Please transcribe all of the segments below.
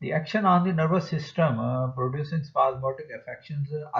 The action on the nervous system producing spasmodic affections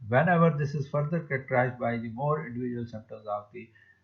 Whenever this is further characterized by the more individual symptoms of the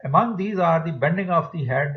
Among these are the bending of the head,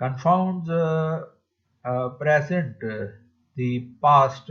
confounds present the past,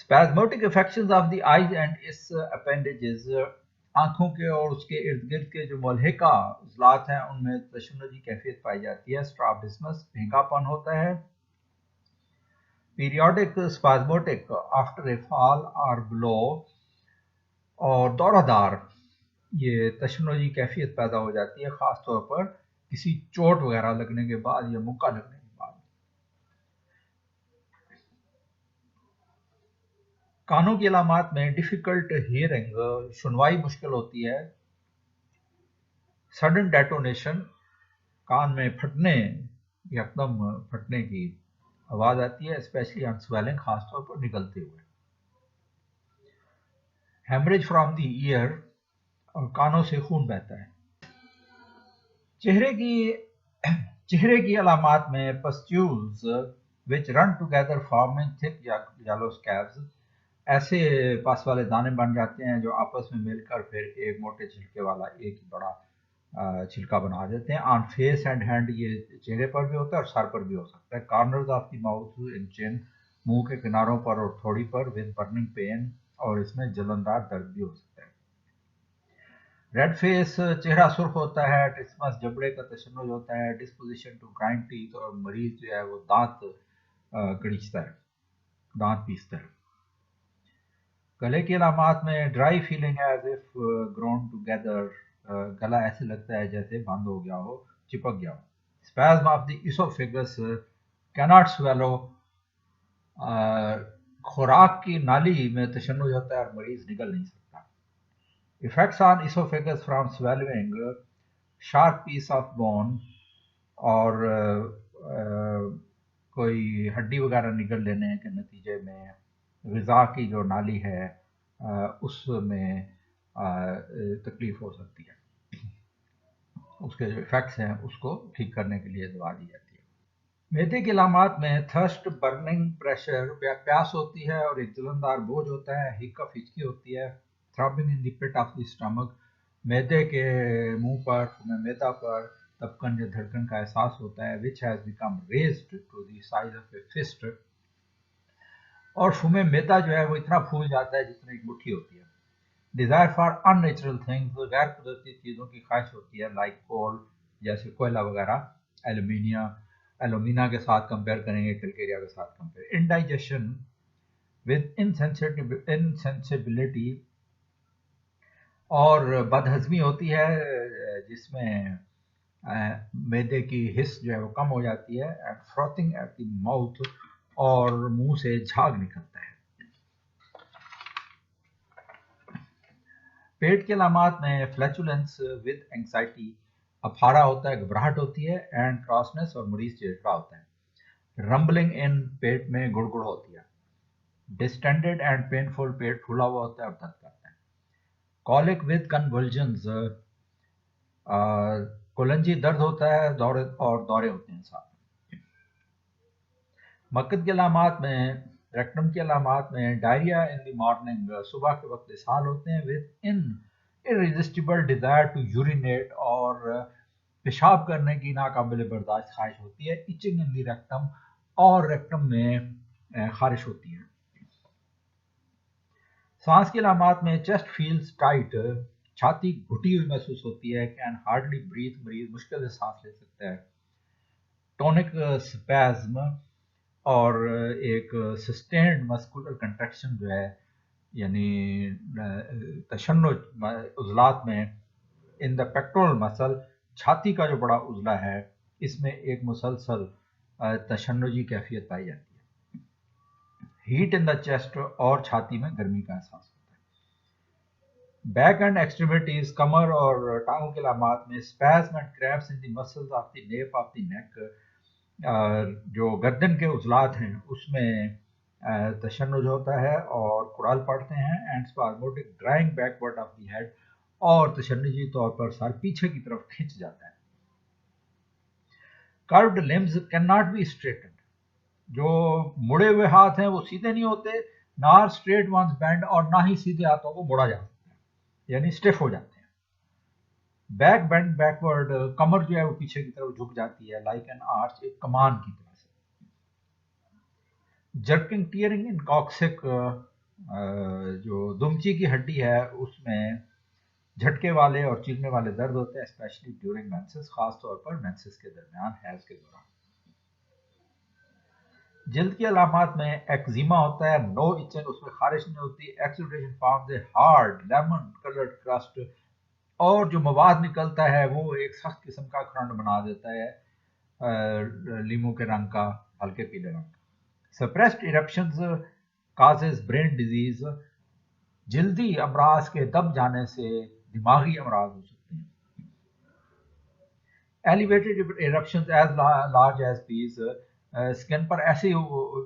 Spasmodic affections of the eyes and its appendages, آنکھوں کے اور اس کے ارد گرد کے جو ملحقہ عضلات ہیں ان میں تشنجی کیفیت پائی جاتی ہے. اسٹرابسمس بھینگا پن ہوتا ہے. پیریوڈک اسپازموٹک آفٹر اے فال اور بلو اور دورہ دار یہ تشنجی کیفیت پیدا ہو جاتی ہے خاص طور پر کسی چوٹ وغیرہ لگنے کے بعد یا مکہ لگنے کے بعد. کانوں کی علامات میں ڈیفیکلٹ ہیئرنگ سنوائی مشکل ہوتی ہے. سڈن ڈیٹونیشن کان میں پھٹنے یکدم پھٹنے کی آواز آتی ہے اسپیشلی آن سویلنگ خاص طور پر نکلتے ہوئے. ہیمریج فرام دی ایئر اور کانوں سے خون بہتا ہے. چہرے کی علامات میں پسٹیولز which run together forming thick yellow scabs ایسے پاس والے دانے بن جاتے ہیں جو آپس میں مل کر پھر ایک موٹے چھلکے والا ایک بڑا چھلکا بنا دیتے ہیں. آن فیس اینڈ ہینڈ یہ چہرے پر بھی ہوتا ہے اور سر پر بھی ہو سکتا ہے. کارنرز آف دی ماؤتھ ان چین منہ کے کناروں پر اور تھوڑی پر ود برننگ پین اور اس میں جلندار درد بھی ہو سکتا ہے. ریڈ فیس چہرہ سرخ ہوتا ہے. ٹرسمس جبڑے کا تشنج ہوتا ہے. ڈسپوزیشن ٹو گرائنڈ ٹیتھ اور مریض جو ہے وہ دانت کڑیچتا ہے دانت پیستا ہے. گلے کی علامات میں dry feeling as if grown together گلا ایسے لگتا ہے جیسے بند ہو گیا ہو چپک گیا ہو. اسپازم آف دی اسوفیگس کیناٹ سویلو خوراک کی نالی میں تشنج ہوتا ہے اور مریض نگل نہیں سکتا. Effects on oesophagus from swallowing sharp piece of bone اور کوئی ہڈی وغیرہ نگل لینے کے نتیجے میں غذا کی جو نالی ہے اس میں تکلیف ہو سکتی ہے. اس کے جو ایفیکٹس ہیں اس کو ٹھیک کرنے کے لیے دوا دی جاتی ہے. معدے کی علامات میں تھرسٹ برننگ پریشر پیاس ہوتی ہے اور ایک جلندار بوجھ ہوتا ہے. ہکف ہچکی ہوتی ہے. تھرابنگ ان دی پٹ آف دی اسٹمک معدے کے منہ پر معدہ پر تپکن یا دھڑکن کا احساس ہوتا ہے. which has become raised to the size of a fist اور فم معدہ جو ہے وہ اتنا پھول جاتا ہے جتنا ایک مٹھی ہوتی ہے. Desire for in natural things غیر قدرتی چیزوں کی خواہش ہوتی ہے. لائک کول جیسے کوئلہ وغیرہ. ایلومینا کے ساتھ کمپیئر کریں گے کیلکیریا کے ساتھ کمپیئر. انڈائجیشن ود انسینسیبلٹی اور بدہضمی ہوتی ہے جس میں معدے کی حس جو ہے وہ کم ہو جاتی ہے. اینڈ فروتنگ ایٹ دی ماؤتھ اور منہ سے جھاگ نکلتا ہے. پیٹ کے علامات میں فلیچولنس ود اینگزائٹی افارا ہوتا ہے گھبراہٹ ہوتی ہے. اینڈ کراسنس اور مریض چڑچڑا ہوتا ہے. رمبلنگ ان پیٹ میں گڑ گڑ ہوتی ہے. ڈسٹینڈڈ اینڈ پینفل پیٹ پھولا ہوا ہوتا ہے اور درد کرتا ہے. کولک ود کنولجنز کولنجی درد ہوتا ہے اور دورے ہوتے ہیں ساتھ. مقد کے علامات میں ریکٹم کی علامات میں ڈائریا ان دی مارننگ صبح کے وقت اسہال ہوتے ہیں. With in irresistible desire to urinate اور پیشاب کرنے کی ناقابل برداشت خواہش ہوتی ہے. ایچنگ ان دی ریکٹم اور ریکٹم میں خارش ہوتی ہے. سانس کی علامات میں چیسٹ فیلز ٹائٹ چھاتی گھٹی ہوئی محسوس ہوتی ہے. کین ہارڈلی بریتھ مریض مشکل سے سانس لے سکتا ہے. ٹونک سپیزم اور ایک سسٹینڈ مسکولر کنٹریکشن جو ہے یعنی تشنج عضلات میں ان دا پیکٹورل مسل چھاتی کا جو بڑا عضلہ ہے اس میں ایک مسلسل تشنجی کیفیت پائی جاتی ہے. ہیٹ ان دا چیسٹ اور چھاتی میں گرمی کا احساس ہوتا ہے. بیک اینڈ ایکسٹریمیٹیز کمر اور ٹانگوں کے علامات میں spasm and cramps in the muscles of the nape of the neck جو گردن کے عضلات ہیں اس میں تشنج ہوتا ہے اور کڑال پڑتے ہیں. And spasmodic drawing backward of the head اور تشنجی طور پر سر پیچھے کی طرف کھنچ جاتا ہے. Crooked limbs can not be straightened جو مڑے ہوئے ہاتھ ہیں وہ سیدھے نہیں ہوتے. نار اسٹریٹ ونز بینڈ اور نہ ہی سیدھے ہاتھوں کو موڑا جا سکتا ہے یعنی اسٹیف ہو جاتے ہیں. بیک بینڈ بیکورڈ کمر جو ہے وہ پیچھے کی طرف جھک جاتی ہے. لائک این آرچ ایک کمان کی طرح سے. جرکنگ ٹیئرنگ ان کاکسک جو دمچی کی ہڈی ہے اس میں جھٹکے والے اور چیرنے والے درد ہوتے ہیں اسپیشلی ڈیورنگ مینسس، خاص طور پر مینسس کے درمیان، حیض کے دوران۔ جلد کی علامات میں ایکزیما ہوتا ہے، نو ایچنگ، اس میں خارش نہیں ہوتی، exudation forms hard lemon coloured crust, اور جو مواد نکلتا ہے وہ ایک سخت قسم کا کھرنڈ بنا دیتا ہے لیمو کے رنگ کا، ہلکے پیلے رنگ کا۔ سپریسڈ ایرپشنز کازز برین ڈیزیز، جلدی امراض کے دب جانے سے دماغی امراض ہو سکتے ہیں۔ Elevated eruptions as large as peas, skin پر ایسی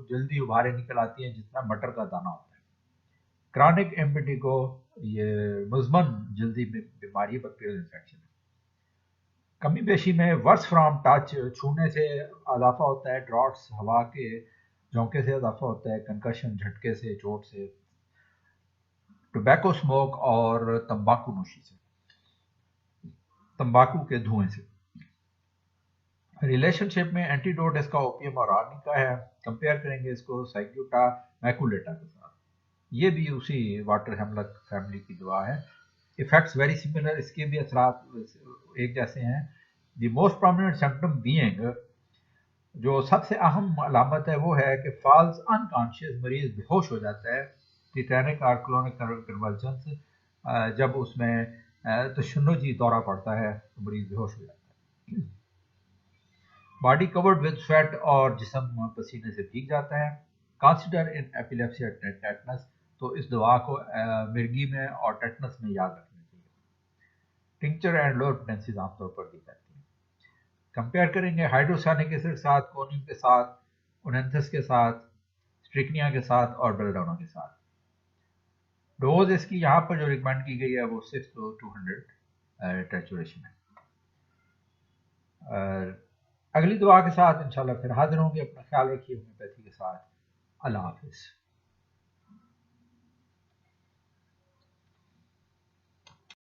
جلدی ابھارے نکل آتی ہیں جتنا مٹر کا دانہ ہوتا ہے۔ کرانک ایمپیٹیگو، یہ مزمن جلدی بیماری، بیکٹیریل انفیکشن ہے۔ کمی بیشی میں ورس فرام ٹچ، چھونے سے اضافہ ہوتا ہے، ڈراٹس ہوا کے جھونکے سے اضافہ ہوتا ہے، کنکشن جھٹکے سے، چوٹ سے، ٹوبیکو اسموک اور تمباکو نوشی سے، تمباکو کے دھوئیں سے۔ ریلیشن شپ میں اینٹی ڈوٹ اس کا اوپیم اور آرنیکا ہے۔ کمپیئر کریں گے اس کو سائکیوٹا میکولیٹا کے ساتھ، یہ بھی اسی واٹر ہیملک فیملی کی دوا ہے۔ ایفیکٹس ویری سملر، اس کے بھی اثرات ایک جیسے ہیں۔ The most prominent symptom being, جو سب سے اہم علامت ہے وہ ہے کہ فالز انکانشیس، مریض بے ہوش ہو جاتا ہے۔ ٹیٹینک اور کلونک کنولجنس، جب اس میں تشنجی دورہ پڑتا ہے تو مریض بے ہوش ہو جاتا ہے۔ باڈی کورڈ ود سویٹ، اور جسم پسینے سے بھیگ جاتا ہے۔ کنسیڈر ان ایپیلیپسی اور ٹیٹنس، تو اس دوا کو مرگی میں اور ٹیٹنس میں یاد رکھنا چاہیے۔ ٹنکچر اینڈ لوور پوٹینسیز عام طور پر دی جاتی ہیں۔ کمپیئر کریں گے ہائیڈروسینک ایسڈ کے ساتھ، کونیم کے ساتھ، اونینتھس کے ساتھ، اسٹریکنیا کے ساتھ اور بیلڈونا کے ساتھ۔ ڈوز اس کی یہاں پر جو ریکمینڈ کی گئی ہے وہ 6 to 200 ٹیچوریشن ہے۔ اگلی دعا کے ساتھ انشاءاللہ پھر حاضر ہوں گے۔ اپنا خیال رکھیے، ہومیوپیتھی کے ساتھ۔ اللہ حافظ۔